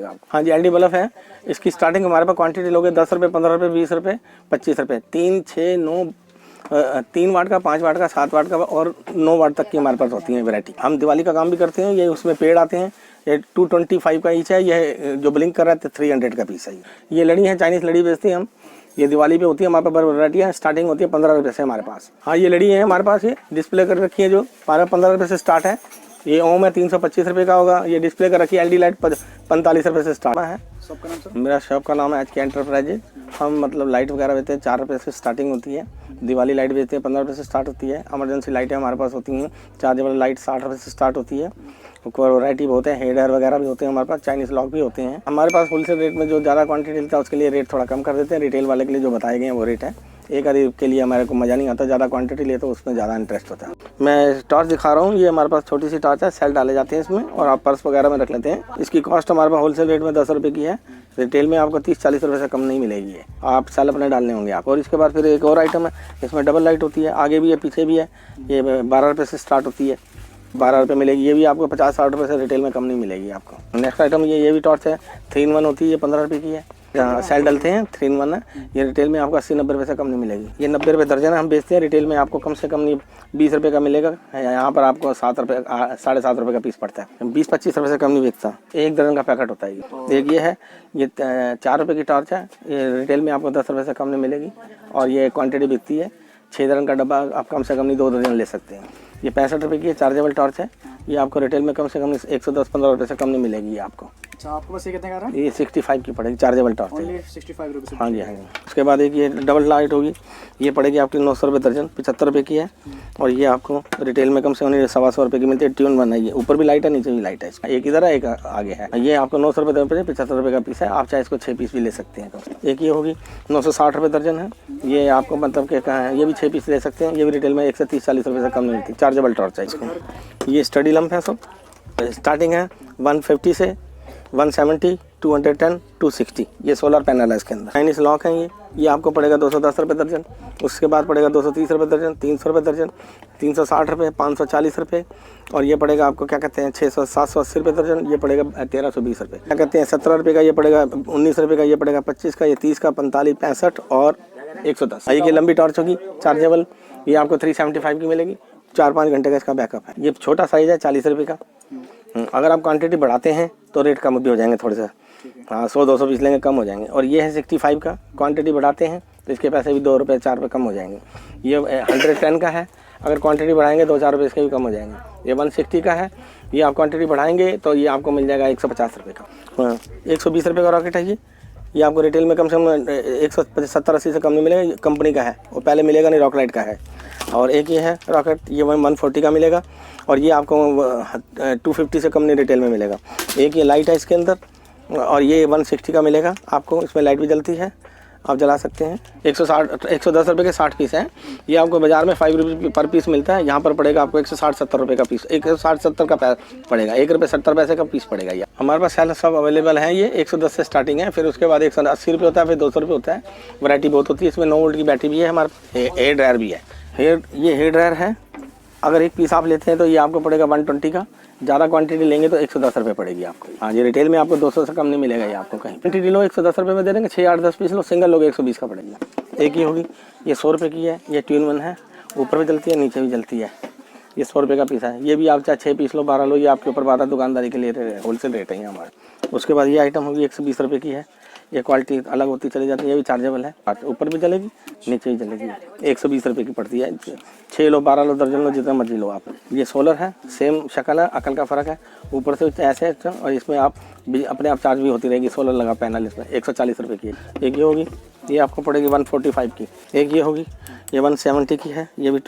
हाँ जी, LED bulb है। इसकी स्टार्टिंग हमारे पास क्वांटिटी लोगे 10 रुपये, 15 रुपये, 20 रुपये, 25 रुपये, 3, 6, 9, 3 वाट का, 5 वाट का, 7 वाट का और 9 वाट तक की हमारे पास होती है वैरायटी। हम दिवाली का काम भी करते हैं। ये उसमें पेड़ आते हैं। ये 225 का ईच है। ये जो ब्लिंक कर रहा है 300 का पीस है। ये लड़ी है, चाइनीज़ लड़ी बेचते हैं हम। ये दिवाली पे होती है हमारे पास वैरायटी है। स्टार्टिंग होती है 15 रुपये से हमारे पास। हाँ, ये लड़ी है हमारे पास। ये डिस्प्ले कर रखी है जो 15 रुपये से स्टार्ट है। ये ओम है 325 रुपये का होगा। ये डिस्प्ले कर रखी है। एलईडी लाइट 45 रुपये से स्टार्ट है। शॉप का नाम सर? मेरा शॉप का नाम है HK एंटरप्राइजेज। हम मतलब लाइट वगैरह बेचते हैं। 4 रुपये से स्टार्टिंग होती है। दिवाली लाइट बेचते हैं 15 रुपये से स्टार्ट होती है। इमरजेंसी लाइटें हमारे पास होती हैं। चार्जेबल लाइट 60 रुपये से स्टार्ट होती है। वैरायटी बहुत है। हेडर वगैरह भी होते हैं हमारे पास। चाइनीज़ लॉक भी होते हैं हमारे पास। होलसेल रेट में जो ज़्यादा क्वांटिटी लेता है उसके लिए रेट थोड़ा कम कर देते हैं। रिटेल वाले के लिए जो बताए गए हैं वो रेट है। एक आदि के लिए हमारे को मज़ा नहीं आता। ज़्यादा क्वांटिटी ले तो उसमें ज़्यादा इंटरेस्ट होता है। मैं टॉर्च दिखा रहा हूँ। ये हमारे पास छोटी सी टॉर्च है। सेल डाले जाते हैं इसमें और आप पर्स वगैरह में रख लेते हैं। इसकी कॉस्ट हमारे पास होलसेल रेट में 10 रुपये की है। रिटेल में आपको 30-40 रुपये से कम नहीं मिलेगी। है आप सेल अपने डालने होंगे आप। और इसके बाद फिर एक और आइटम है। इसमें डबल लाइट होती है। आगे भी है, पीछे भी है। ये 12 रुपये से स्टार्ट होती है। 12 रुपये मिलेगी। ये भी आपको 50-60 रुपये से रिटेल में कम नहीं मिलेगी आपको। नेक्स्ट आइटम ये भी टॉर्च है। 3 in 1 होती है। ये 15 रुपये की है। सेल डलते हैं। 3 in 1 है। ये रिटेल में आपको 80-90 रुपये से कम नहीं मिलेगी। ये 90 रुपये दर्जन है हम बेचते हैं। रिटेल में आपको कम से कम नहीं 20 रुपये का मिलेगा। यहाँ पर आपको 7 रुपये 7.5 रुपये का पीस पड़ता है। 20-25 रुपये से कम नहीं बिकता। 1 दर्जन का पैकेट होता है। एक ये है। ये 4 रुपये की टॉर्च है। ये रिटेल में आपको 10 रुपये से कम नहीं मिलेगी। और ये क्वान्टिटी बिकती है। 6 दर्जन का डब्बा आप कम से कम नहीं 2 दर्जन ले सकते हैं। ये 65 रुपये की है। चार्जेबल टॉर्च है। ये आपको रिटेल में कम से कम 110-15 रुपये से कम नहीं मिलेगी ये आपको। अच्छा, आपको बस ये कितने का रहा है? ये 65 की पड़ेगी। चार्जेबल टॉर्च है। ओनली 65 रुपये। हाँ जी, हाँ जी। उसके बाद एक ये डबल लाइट होगी। ये पड़ेगी आपकी 900 रुपये दर्जन। 75 रुपये की है। और ये आपको रिटेल में कम से कम 125 रुपये की मिलती है। ट्यून बना है। ऊपर भी लाइट है, नीचे भी लाइट है। इसका एक इधर है, एक आगे है। ये आपको 900 रुपये दर्जन, 75 रुपये का पीस है। आप चाहे इसको 6 पीस भी ले सकते हैं। एक ये होगी 960 रुपये दर्जन है। ये आपको मतलब कि कहाँ है, ये भी 6 पीस ले सकते हैं। ये भी रिटेल में 130-40 रुपये से कम नहीं मिलती। चार्जेबल टॉर्च है इसको। ये स्टडी लैंप है। सब स्टार्टिंग है 150 से 170, 210, 260। ये सोलर पैनल है इसके अंदर। चाइनीज़ लॉक है ये आपको पड़ेगा 210 रुपये दर्जन। उसके बाद पड़ेगा 230 रुपये दर्जन, 300 रुपये दर्जन, 360 रुपये, 540 रुपये। और ये पड़ेगा आपको क्या कहते हैं 780 रुपये दर्जन। ये पड़ेगा 1320 रुपये। क्या कहते हैं 17 रुपये का। ये पड़ेगा 19 रुपये का। ये पड़ेगा 25 का। ये 30 का, 45, 65 और 110। ये लंबी टॉर्च होगी चार्जेबल। ये आपको 375 की मिलेगी। 4-5 घंटे का इसका बैकअप है। ये छोटा साइज़ है 40 रुपये का। अगर आप क्वांटिटी बढ़ाते हैं तो रेट कम भी हो जाएंगे थोड़े से। हाँ, 100-200 पीस लेंगे कम हो जाएंगे। और ये है 65 का। क्वांटिटी बढ़ाते हैं तो इसके पैसे भी 2 रुपये 4 रुपये कम हो जाएंगे। ये 110 का है। अगर क्वांटिटी बढ़ाएंगे 2-4 रुपये इसके भी कम हो जाएंगे। ये 160 का है। ये आप क्वांटिटी बढ़ाएंगे तो ये आपको मिल जाएगा 150 रुपये का। हाँ, 120 रुपये का रॉकेट है ये आपको रिटेल में कम से कम 170-80 से कम नहीं मिलेगा। कंपनी का है, वो पहले मिलेगा नहीं, रॉकलाइट का है। और एक ये है रॉकेट। ये 140 का मिलेगा। और ये आपको 250 से कम नहीं रिटेल में मिलेगा। एक ये लाइट है इसके अंदर। और ये 160 का मिलेगा आपको। इसमें लाइट भी जलती है, आप जला सकते हैं। 110 रुपये के 60 पीस हैं। ये आपको बाज़ार में 5 रुपये पर पीस मिलता है। यहाँ पर पड़ेगा आपको 160-70 रुपये का पीस। 160-70 का पड़ेगा। 1 रुपये 70 पैसे का पीस पड़ेगा। ये हमारे पास सेल सब अवेलेबल है। ये 110 से स्टार्टिंग है। फिर उसके बाद 180 रुपये होता है, फिर 200 रुपये होता है। वैरायटी बहुत होती है। इसमें 9 वोल्ट की बैटरी भी है हमारे पास। हेयर ड्रायर भी है। ये हेयर ड्रायर है। अगर 1 पीस आप लेते हैं तो ये आपको पड़ेगा 120 का। ज़्यादा क्वांटिटी लेंगे तो 110 रुपये पड़ेगी आपको। हाँ जी, रिटेल में आपको 200 से कम नहीं मिलेगा ये आपको कहीं। क्वांटिटी लो 110 रुपये में दे देंगे। 6-8-10 पीस लो, सिंगल लोग 120 का पड़ेगा। एक ही होगी। ये 100 रुपये की है। ये ट्यून 1 है। ऊपर भी जलती है, नीचे भी जलती है। ये 100 रुपये का पीस है। ये भी आप चाहे 6 पीस लो, 12 लो, ये आपके ऊपर बात है। दुकानदारी के लिए होलसेल रेट है हमारे। उसके बाद ये आइटम होगी 120 रुपये की है। ये क्वालिटी अलग होती चली जाती है। ये भी चार्जेबल है। ऊपर भी जलेगी, नीचे भी जलेगी। 120 रुपये की पड़ती है। 6 लो, 12 लो, दर्जन लो, जितना मर्जी लो आप। ये सोलर है। सेम शक्ल है, अकल का फ़र्क है। ऊपर से ऐसे और इसमें आप अपने आप चार्ज भी होती रहेगी। सोलर लगा पैनल इसमें। 140 रुपये की एक ये होगी। ये आपको पड़ेगी 145 की। एक ये होगी। ये 170 की है। ये भी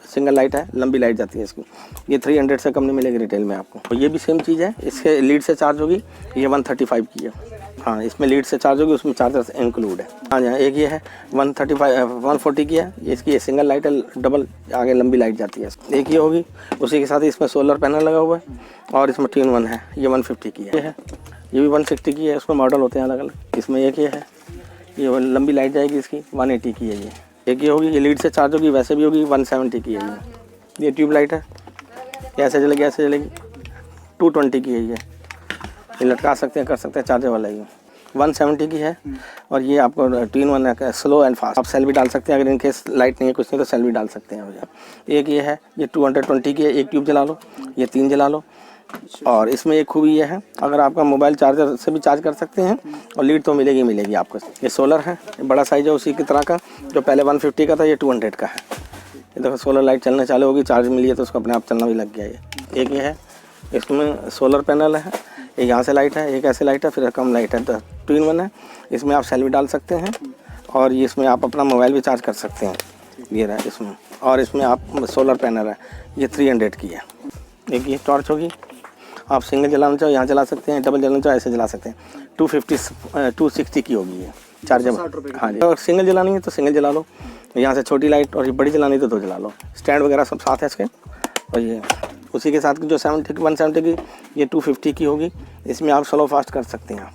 सिंगल लाइट है, लंबी लाइट जाती है इसकी। ये 300 से कम नहीं मिलेगी रिटेल में आपको। तो ये भी सेम चीज़ है। इसके लीड से चार्ज होगी। ये 135 की है। हाँ, इसमें लीड से चार्ज होगी, उसमें चार्जर इंक्लूड है। हाँ जी, एक ये है 140 की है। इसकी सिंगल लाइट है, डबल आगे लंबी लाइट जाती है। एक ये होगी। उसी के साथ इसमें सोलर पैनल लगा हुआ है। और इसमें ट्यून 1 है। ये 150 की है। ये भी 160 की है। उसमें मॉडल होते हैं अलग अलग। इसमें एक ये है। ये लंबी लाइट जाएगी इसकी। 180 की है ये। एक ये होगी। ये लीड से चार्ज होगी, वैसे भी होगी। 170 की है ये ट्यूब लाइट है। ऐसे चलेगी, ऐसे चलेगी। 220 की है ये। ये लटका सकते हैं, कर सकते हैं, चार्जेबल है ये। 170 की है और ये आपको 2-in-1 है, स्लो एंड फास्ट। आप सेल भी डाल सकते हैं, अगर इनकेस लाइट नहीं है कुछ नहीं तो सेल भी डाल सकते हैं भैया। एक ये है, ये 220 की है, एक ट्यूब जला लो, ये 3 जला लो। और इसमें एक खूबी ये है, अगर आपका मोबाइल चार्जर से भी चार्ज कर सकते हैं और लीड तो मिलेगी आपको। ये सोलर है, बड़ा साइज है उसी की तरह का, जो पहले 150 का था ये 200 का है। ये देखो सोलर लाइट चलने चालू होगी, चार्ज मिली है तो उसको अपने आप चलना भी लग गया ये। एक ये है, इसमें सोलर पैनल है, एक यहाँ से लाइट है, एक ऐसे लाइट है, फिर कम लाइट है, तो 2-in-1 है। इसमें आप सेल भी डाल सकते हैं और ये इसमें आप अपना मोबाइल भी चार्ज कर सकते हैं, ये रहा इसमें। और इसमें आप सोलर पैनल है, ये 300 की है। एक ये टॉर्च होगी, आप सिंगल जलाना चाहो यहाँ जला सकते हैं, डबल जलाना चाहो ऐसे जला सकते हैं। 260 की होगी ये चार्जेबल। हाँ जी, अगर सिंगल जलानी है तो सिंगल जला लो, यहाँ से छोटी लाइट, और ये बड़ी जलानी है तो 2 जला लो। स्टैंड वगैरह सब साथ है इसके। और ये उसी के साथ जो 170 की, ये 250 की होगी। इसमें आप स्लो फास्ट कर सकते हैं।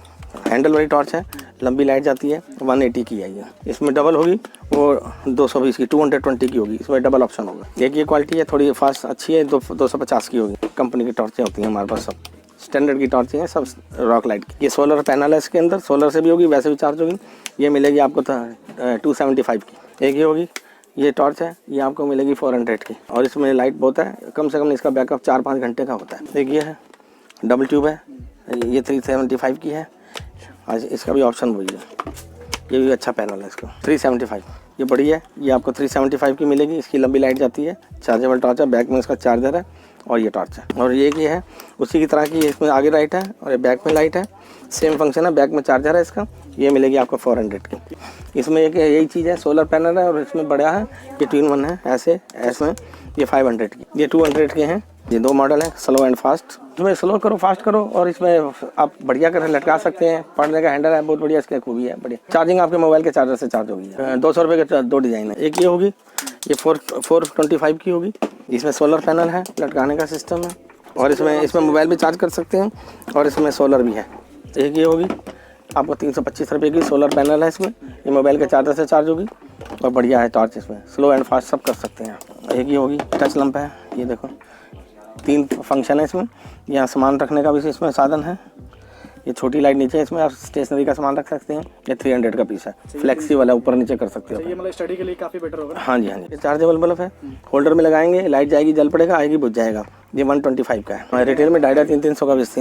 हैंडल वाली टॉर्च है, लंबी लाइट जाती है, 180 की है ये। इसमें डबल होगी, वो 220 की, 220 की होगी, इसमें डबल ऑप्शन होगा। एक ये क्वालिटी है, थोड़ी फास्ट अच्छी है, 250 की होगी। कंपनी की टॉर्चें होती हैं हमारे पास, सब स्टैंडर्ड की टॉर्चें हैं, सब रॉक लाइट की। ये सोलर पैनल है, इसके अंदर सोलर से भी होगी, वैसे भी चार्ज होगी। ये मिलेगी आपको 275 की। एक ये होगी, ये टॉर्च है, ये आपको मिलेगी 400 की। और इसमें लाइट बहुत है, कम से कम इसका बैकअप 4-5 घंटे का होता है। एक ये है, डबल ट्यूब है, ये 375 की है। आज इसका भी ऑप्शन वही है, ये भी अच्छा पैनल है इसका। 375 ये बड़ी है, ये आपको 375 की मिलेगी। इसकी लंबी लाइट जाती है, चार्जेबल टॉर्च है, बैक में इसका चार्जर है और ये टॉर्च है। और ये की है उसी की तरह की, इसमें आगे लाइट है और ये बैक में लाइट है, सेम फंक्शन है, बैक में चार्जर है इसका। ये मिलेगी आपको 400 की। इसमें एक यही चीज़ है, सोलर पैनल है और इसमें बड़ा है, ये 2-in-1 है, ऐसे ऐसे। ये 500 की, ये 200 के हैं। ये 2 मॉडल है, स्लो एंड फास्ट। इसमें स्लो करो, फास्ट करो, और इसमें आप बढ़िया कर लटका सकते हैं। पढ़ने का हैंडल है, बहुत बढ़िया, इसकी खूबी है, बढ़िया। चार्जिंग आपके मोबाइल के चार्जर से चार्ज होगी। 200 रुपये के 2 डिज़ाइन है। एक ये होगी, ये 425 की होगी। इसमें सोलर पैनल है, लटकाने का सिस्टम है, और इसमें मोबाइल भी चार्ज कर सकते हैं और इसमें सोलर भी है। एक ये होगी, आपको 325 रुपये की सोलर पैनल है इसमें। ये मोबाइल के चार्जर से चार्ज होगी और बढ़िया है टॉर्च, इसमें स्लो एंड फास्ट सब कर सकते हैं। एक ये होगी, टच लैंप है, ये देखो 3 फंक्शन है इसमें। यहाँ सामान रखने का भी इसमें साधन है। ये छोटी लाइट नीचे है, इसमें आप स्टेशनरी का सामान रख सकते हैं। ये 300 का पीस है, फ्लेक्सिबल है, ऊपर नीचे कर सकते हो। ये मतलब स्टडी के लिए काफ़ी बेटर होगा। हाँ जी, हाँ जी। ये चार्जेबल बल्ब है, होल्डर में लगाएंगे, लाइट जाएगी, जल पड़ेगा, आएगी, बुझ जाएगा। ये 125 का है। रिटेल में 250-300 का बेचते हैं।